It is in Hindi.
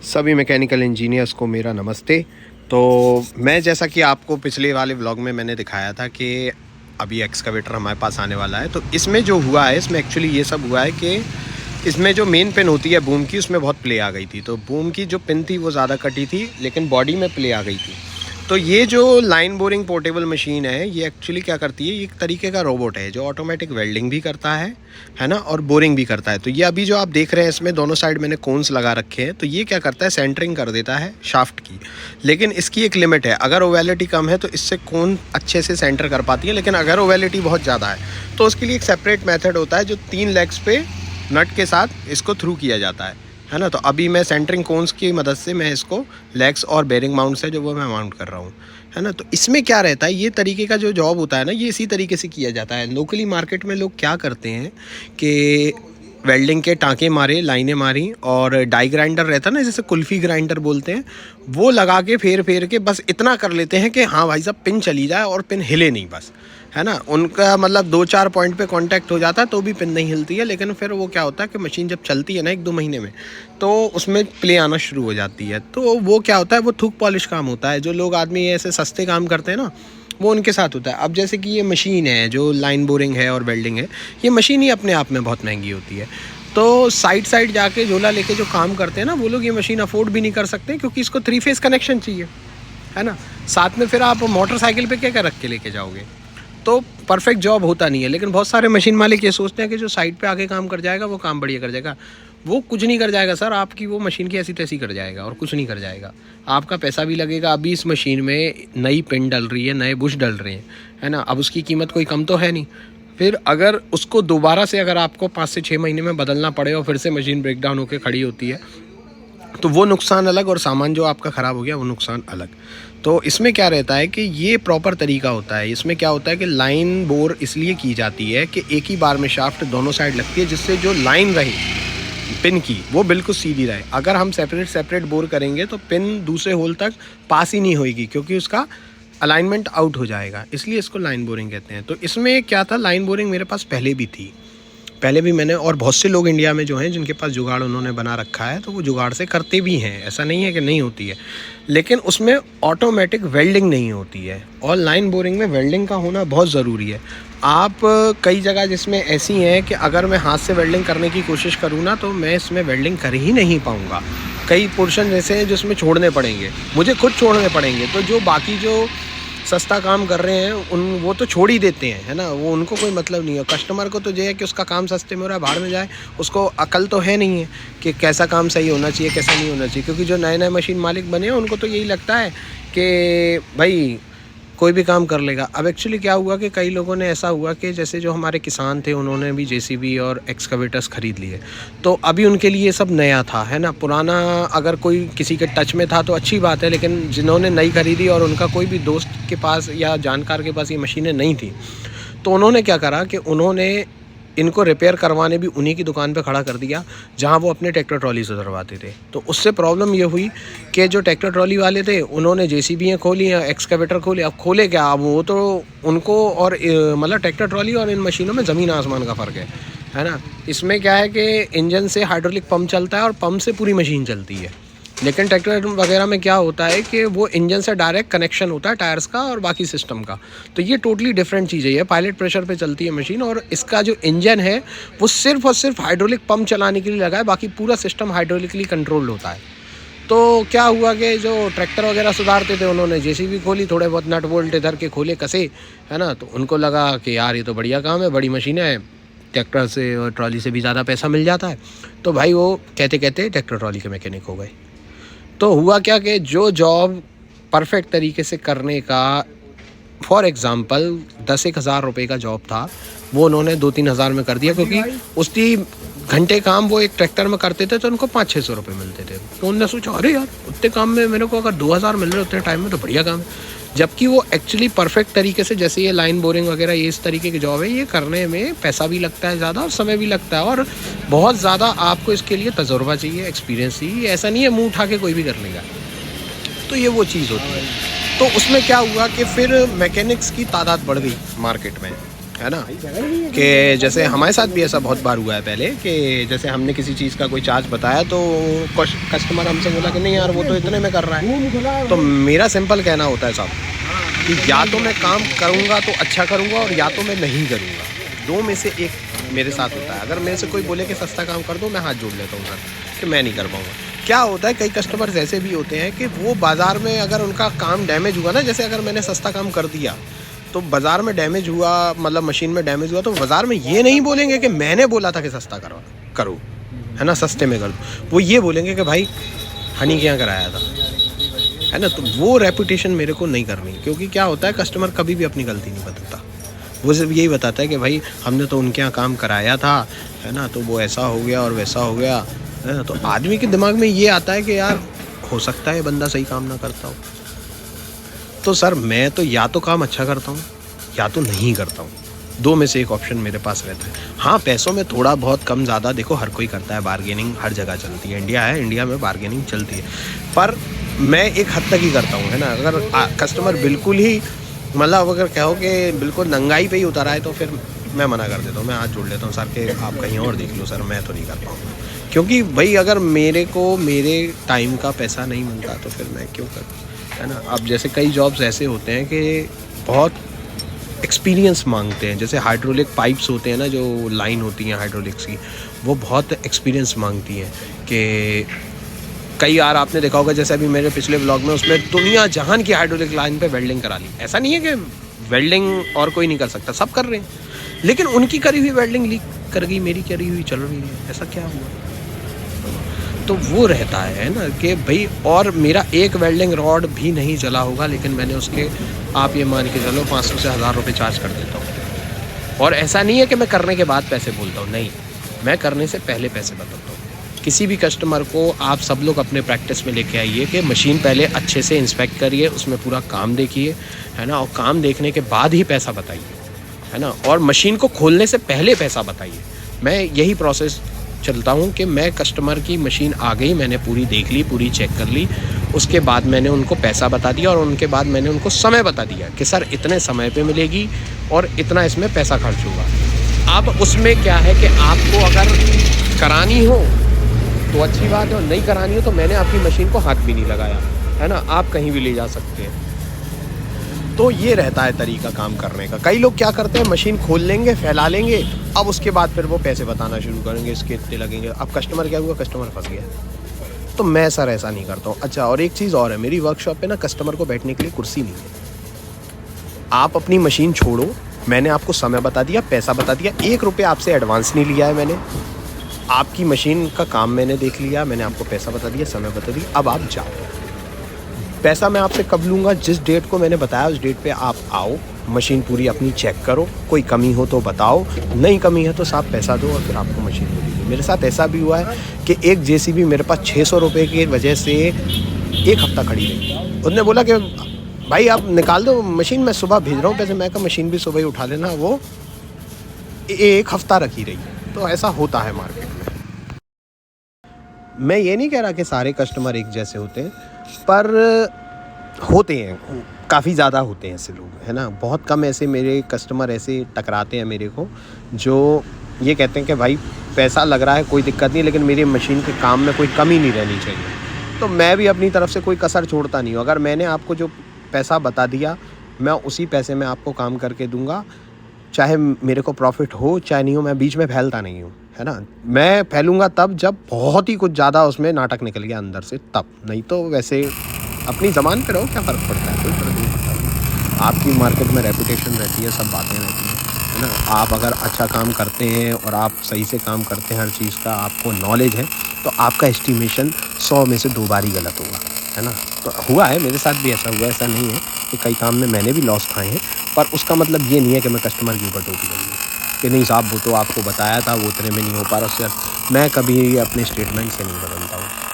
सभी मैकेनिकल इंजीनियर्स को मेरा नमस्ते। तो मैं जैसा कि आपको पिछले वाले व्लॉग में मैंने दिखाया था कि अभी एक्सकवेटर हमारे पास आने वाला है। तो इसमें जो हुआ है, इसमें एक्चुअली ये सब हुआ है कि इसमें जो मेन पिन होती है बूम की, उसमें बहुत प्ले आ गई थी। तो बूम की जो पिन थी वो ज़्यादा कटी थी, लेकिन बॉडी में प्ले आ गई थी। तो ये जो लाइन बोरिंग पोर्टेबल मशीन है, ये एक्चुअली क्या करती है, ये एक तरीके का रोबोट है जो ऑटोमेटिक वेल्डिंग भी करता है ना, और बोरिंग भी करता है। तो ये अभी जो आप देख रहे हैं, इसमें दोनों साइड मैंने कोन्स लगा रखे हैं। तो ये क्या करता है, सेंटरिंग कर देता है शाफ्ट की। लेकिन इसकी एक लिमिट है, अगर ओवेलिटी कम है तो इससे कोन अच्छे से सेंटर कर पाती है, लेकिन अगर ओवेलिटी बहुत ज़्यादा है तो उसके लिए एक सेपरेट मेथड होता है जो 3 लेग्स पे नट के साथ इसको थ्रू किया जाता है ना। तो अभी मैं सेंटरिंग कोन्स की मदद से मैं इसको लेग्स और बेरिंग माउंट्स है जो वो मैं माउंट कर रहा हूँ, है ना। तो इसमें क्या रहता है, ये तरीके का जो जॉब होता है ना, ये इसी तरीके से किया जाता है। लोकली मार्केट में लोग क्या करते हैं कि वेल्डिंग के टाँके मारे, लाइनें मारी, और डाई ग्राइंडर रहता है ना, जैसे कुल्फ़ी ग्राइंडर बोलते हैं, वो लगा के फेर फेर के बस इतना कर लेते हैं कि हाँ भाई साहब पिन चली जाए और पिन हिले नहीं, बस, है ना। उनका मतलब 2-4 पॉइंट पे कांटेक्ट हो जाता है तो भी पिन नहीं हिलती है। लेकिन फिर वो क्या होता है कि मशीन जब चलती है ना 1-2 महीने में, तो उसमें प्ले आना शुरू हो जाती है। तो वो क्या होता है, वो थूक पॉलिश काम होता है। जो लोग आदमी ऐसे सस्ते काम करते हैं ना, वो उनके साथ होता है। अब जैसे कि ये मशीन है जो लाइन बोरिंग है और वेल्डिंग है, ये मशीन ही अपने आप में बहुत महंगी होती है। तो साइड जाके झोला लेके जो काम करते हैं ना, वो लोग ये मशीन अफोर्ड भी नहीं कर सकते, क्योंकि इसको 3 फेस कनेक्शन चाहिए, है ना। साथ में फिर आप मोटरसाइकिल पे क्या रख के लेके जाओगे, तो परफेक्ट जॉब होता नहीं है। लेकिन बहुत सारे मशीन मालिक ये सोचते हैं कि जो साइड पे आके काम कर जाएगा वो काम बढ़िया कर जाएगा। वो कुछ नहीं कर जाएगा सर, आपकी वो मशीन की ऐसी तैसी कर जाएगा और कुछ नहीं कर जाएगा। आपका पैसा भी लगेगा। अभी इस मशीन में नई पिन डल रही है, नए बुश डल रहे हैं, है ना। अब उसकी कीमत कोई कम तो है नहीं। फिर अगर उसको दोबारा से अगर आपको 5 से 6 महीने में बदलना पड़े और फिर से मशीन ब्रेक डाउन होकर खड़ी होती है, तो वो नुकसान अलग, और सामान जो आपका ख़राब हो गया वो नुकसान अलग। तो इसमें क्या रहता है कि ये प्रॉपर तरीका होता है। इसमें क्या होता है कि लाइन बोर इसलिए की जाती है कि एक ही बार में शाफ्ट दोनों साइड लगती है, जिससे जो लाइन रहे पिन की वो बिल्कुल सीधी रहे। अगर हम सेपरेट बोर करेंगे तो पिन दूसरे होल तक पास ही नहीं होगी, क्योंकि उसका अलाइनमेंट आउट हो जाएगा। इसलिए इसको लाइन बोरिंग कहते हैं। तो इसमें क्या था, लाइन बोरिंग मेरे पास पहले भी थी, पहले भी मैंने, और बहुत से लोग इंडिया में जो हैं जिनके पास जुगाड़ उन्होंने बना रखा है, तो वो जुगाड़ से करते भी हैं, ऐसा नहीं है कि नहीं होती है। लेकिन उसमें ऑटोमेटिक वेल्डिंग नहीं होती है, और लाइन बोरिंग में वेल्डिंग का होना बहुत ज़रूरी है। आप कई जगह जिसमें ऐसी हैं कि अगर मैं हाथ से वेल्डिंग करने की कोशिश करूँ ना, तो मैं इसमें वेल्डिंग कर ही नहीं पाऊँगा। कई पोर्शन ऐसे हैं जिसमें छोड़ने पड़ेंगे, मुझे खुद छोड़ने पड़ेंगे। तो जो बाकी जो सस्ता काम कर रहे हैं वो तो छोड़ ही देते हैं, है ना। वो उनको कोई मतलब नहीं है। कस्टमर को तो ये है कि उसका काम सस्ते में हो रहा है, बाहर में जाए। उसको अकल तो है नहीं है कि कैसा काम सही होना चाहिए, कैसा नहीं होना चाहिए। क्योंकि जो नए मशीन मालिक बने हैं उनको तो यही लगता है कि भाई कोई भी काम कर लेगा। अब एक्चुअली क्या हुआ कि कई लोगों ने ऐसा हुआ कि जैसे जो हमारे किसान थे, उन्होंने भी जेसीबी और एक्सकवेटर्स ख़रीद लिए। तो अभी उनके लिए सब नया था, है ना। पुराना अगर कोई किसी के टच में था तो अच्छी बात है, लेकिन जिन्होंने नई ख़रीदी और उनका कोई भी दोस्त के पास या जानकार के पास ये मशीनें नहीं थी, तो उन्होंने क्या करा कि उन्होंने इनको रिपेयर करवाने भी उन्हीं की दुकान पे खड़ा कर दिया जहाँ वो अपने ट्रैक्टर ट्रॉली से उतरवाते थे। तो उससे प्रॉब्लम ये हुई कि जो ट्रैक्टर ट्रॉली वाले थे उन्होंने जेसीबी खोली या एक्सकवेटर खोले। अब खोले क्या, अब वो तो उनको और मतलब ट्रैक्टर ट्रॉली और इन मशीनों में ज़मीन आसमान का फ़र्क है ना। इसमें क्या है कि इंजन से हाइड्रोलिक पंप चलता है और पंप से पूरी मशीन चलती है। लेकिन ट्रैक्टर वगैरह में क्या होता है कि वो इंजन से डायरेक्ट कनेक्शन होता है टायर्स का और बाकी सिस्टम का। तो ये टोटली डिफरेंट चीज़ है। ये पायलट प्रेशर पे चलती है मशीन, और इसका जो इंजन है वो सिर्फ और सिर्फ हाइड्रोलिक पंप चलाने के लिए लगा है, बाकी पूरा सिस्टम हाइड्रोलिकली कंट्रोल्ड होता है। तो क्या हुआ कि जो ट्रैक्टर वगैरह सुधारते थे, उन्होंने जेसीबी खोली, थोड़े बहुत नट बोल्ट इधर के खोले कसे, है ना। तो उनको लगा कि यार ये तो बढ़िया काम है, बड़ी मशीन है, ट्रैक्टर से और ट्रॉली से भी ज़्यादा पैसा मिल जाता है। तो भाई वो कहते कहते ट्रैक्टर ट्रॉली के मैकेनिक हो गए। तो हुआ क्या कि जो जॉब परफेक्ट तरीके से करने का, फॉर एग्ज़ाम्पल 10-1 हज़ार रुपये का जॉब था, वो उन्होंने 2-3 हज़ार में कर दिया। क्योंकि उसकी घंटे काम वो एक ट्रैक्टर में करते थे तो उनको 500-600 रुपये मिलते थे। तो उन्होंने सोचा अरे यार उतने काम में मेरे को अगर 2,000 मिल रहे उतने टाइम में तो बढ़िया काम है। जबकि वो एक्चुअली परफेक्ट तरीके से, जैसे ये लाइन बोरिंग वगैरह ये इस तरीके की जॉब है, ये करने में पैसा भी लगता है ज़्यादा और समय भी लगता है, और बहुत ज़्यादा आपको इसके लिए तजुर्बा चाहिए, एक्सपीरियंस चाहिए। ऐसा नहीं है मुंह उठा के कोई भी कर लेगा। तो ये वो चीज़ होती है। तो उसमें क्या हुआ कि फिर मैकेनिक्स की तादाद बढ़ गई मार्केट में, है ना। कि जैसे हमारे साथ भी ऐसा बहुत बार हुआ है पहले कि जैसे हमने किसी चीज़ का कोई चार्ज बताया तो कस्टमर हमसे बोला कि नहीं यार वो तो इतने में कर रहा है। तो मेरा सिंपल कहना होता है साहब कि या तो मैं काम करूँगा तो अच्छा करूँगा और या तो मैं नहीं करूँगा, दो में से एक मेरे साथ होता है। अगर मेरे से कोई बोले कि सस्ता काम कर दो, मैं हाथ जोड़ लेता हूँ सर कि मैं नहीं कर पाऊँगा। क्या होता है, कई कस्टमर्स ऐसे भी होते हैं कि वो बाज़ार में अगर उनका काम डैमेज हुआ ना, जैसे अगर मैंने सस्ता काम कर दिया तो बाज़ार में डैमेज हुआ, मतलब मशीन में डैमेज हुआ, तो बाज़ार में ये नहीं बोलेंगे कि मैंने बोला था कि सस्ता करो, है ना, सस्ते में कर दो। वो ये बोलेंगे कि भाई हनी के यहाँ कराया था, है ना। तो वो रेपुटेशन मेरे को नहीं करनी, क्योंकि क्या होता है कस्टमर कभी भी अपनी गलती नहीं बताता। वो सिर्फ यही बताता है कि भाई हमने तो उनके यहाँ काम कराया था, है ना, तो वो ऐसा हो गया और वैसा हो गया, है ना। तो आदमी के दिमाग में ये आता है कि यार हो सकता है बंदा सही काम ना करता हो। तो सर मैं तो या तो काम अच्छा करता हूँ या तो नहीं करता हूँ, दो में से एक ऑप्शन मेरे पास रहता है। हाँ, पैसों में थोड़ा बहुत कम ज़्यादा देखो हर कोई करता है, बार्गेनिंग हर जगह चलती है, इंडिया है, इंडिया में बार्गेनिंग चलती है, पर मैं एक हद तक ही करता हूँ, है ना। अगर कस्टमर बिल्कुल ही मतलब अगर कहो कि बिल्कुल नंगाई पे ही उतारा है तो फिर मैं मना कर देता हूँ, मैं हाथ जोड़ लेता हूँ सर कि आप कहीं और देख लो सर, मैं तो नहीं कर पाऊँगा। क्योंकि भाई अगर मेरे को मेरे टाइम का पैसा नहीं मिलता तो फिर मैं क्यों करूँ, है ना। अब जैसे कई जॉब्स ऐसे होते हैं कि बहुत एक्सपीरियंस मांगते हैं, जैसे हाइड्रोलिक पाइप्स होते हैं ना, जो लाइन होती हैं हाइड्रोलिक्स की, वो बहुत एक्सपीरियंस मांगती हैं। कि कई बार आपने देखा होगा, जैसे अभी मेरे पिछले ब्लॉग में उसमें दुनिया जहान की हाइड्रोलिक लाइन पे वेल्डिंग करा ली। ऐसा नहीं है कि वेल्डिंग और कोई नहीं कर सकता, सब कर रहे हैं, लेकिन उनकी करी हुई वेल्डिंग लीक कर गई, मेरी करी हुई चल रही है, ऐसा क्या हुआ। तो वो रहता है ना कि भाई, और मेरा एक वेल्डिंग रॉड भी नहीं जला होगा लेकिन मैंने उसके, आप ये मान के चलो 500 से 1000 रुपये चार्ज कर देता हूँ। और ऐसा नहीं है कि मैं करने के बाद पैसे बोलता हूँ, नहीं, मैं करने से पहले पैसे बताता हूँ। किसी भी कस्टमर को आप सब लोग अपने प्रैक्टिस में लेके आइए कि मशीन पहले अच्छे से इंस्पेक्ट करिए, उसमें पूरा काम देखिए, है ना, और काम देखने के बाद ही पैसा बताइए, है ना। और मशीन को खोलने से पहले पैसा बताइए। मैं यही प्रोसेस चलता हूँ कि मैं कस्टमर की मशीन आ गई, मैंने पूरी देख ली, पूरी चेक कर ली, उसके बाद मैंने उनको पैसा बता दिया और उनके बाद मैंने उनको समय बता दिया कि सर इतने समय पे मिलेगी और इतना इसमें पैसा खर्च होगा। अब उसमें क्या है कि आपको अगर करानी हो तो अच्छी बात है, और नहीं करानी हो तो मैंने आपकी मशीन को हाथ भी नहीं लगाया, है ना, आप कहीं भी ले जा सकते हैं। तो ये रहता है तरीका काम करने का। कई लोग क्या करते हैं, मशीन खोल लेंगे, फैला लेंगे, अब उसके बाद फिर वो पैसे बताना शुरू करेंगे, इसके इतने लगेंगे। अब कस्टमर क्या हुआ, कस्टमर फंस गया। तो मैं सर ऐसा नहीं करता हूँ। अच्छा, और एक चीज़ और है, मेरी वर्कशॉप पे ना कस्टमर को बैठने के लिए कुर्सी नहीं है। आप अपनी मशीन छोड़ो, मैंने आपको समय बता दिया, पैसा बता दिया, 1 रुपया आपसे एडवांस नहीं लिया है मैंने, आपकी मशीन का काम मैंने देख लिया, मैंने आपको पैसा बता दिया, समय बता दिया, अब आप जाओ। पैसा मैं आपसे कब लूँगा, जिस डेट को मैंने बताया उस डेट पे आप आओ, मशीन पूरी अपनी चेक करो, कोई कमी हो तो बताओ, नहीं कमी है तो साफ पैसा दो और फिर आपको मशीन मिल दीजिए। मेरे साथ ऐसा भी हुआ है कि एक जेसीबी मेरे पास 600 रुपये की वजह से 1 हफ़्ता खड़ी रही। उसने बोला कि भाई आप निकाल दो मशीन, मैं सुबह भेज रहा हूँ पैसे। मैं कहा मशीन भी सुबह ही उठा लेना, वो 1 हफ़्ता रखी रही। तो ऐसा होता है मार्केट में। मैं ये नहीं कह रहा कि सारे कस्टमर एक जैसे होते हैं, पर होते हैं, काफ़ी ज़्यादा होते हैं ऐसे लोग, है ना। बहुत कम ऐसे मेरे कस्टमर ऐसे टकराते हैं मेरे को जो ये कहते हैं कि भाई पैसा लग रहा है कोई दिक्कत नहीं, लेकिन मेरी मशीन के काम में कोई कमी नहीं रहनी चाहिए। तो मैं भी अपनी तरफ से कोई कसर छोड़ता नहीं हूँ। अगर मैंने आपको जो पैसा बता दिया, मैं उसी पैसे में आपको काम करके दूँगा, चाहे मेरे को प्रॉफिट हो चाहे नहीं हो, मैं बीच में फैलता नहीं हूँ, है ना। मैं फैलूँगा तब जब बहुत ही कुछ ज़्यादा उसमें नाटक निकल गया अंदर से, तब, नहीं तो वैसे अपनी ज़बान पे रहो, क्या फ़र्क पड़ता है, कोई फ़र्क नहीं पड़ता। आपकी मार्केट में रेपुटेशन रहती है, सब बातें रहती हैं, है ना। आप अगर अच्छा काम करते हैं और आप सही से काम करते हैं, हर चीज़ का आपको नॉलेज है, तो आपका एस्टिमेशन 100 में से 2 बार ही गलत होगा, है ना। तो हुआ है, मेरे साथ भी ऐसा हुआ, ऐसा नहीं है कि कई काम में मैंने भी लॉस खाए हैं, पर उसका मतलब ये नहीं है कि मैं कस्टमर के ऊपर टोपी लूँगी कि नहीं साहब वो तो आपको बताया था, वो उतने में नहीं हो पा रहा। उससे मैं कभी अपने स्टेटमेंट से नहीं बदलता हूँ।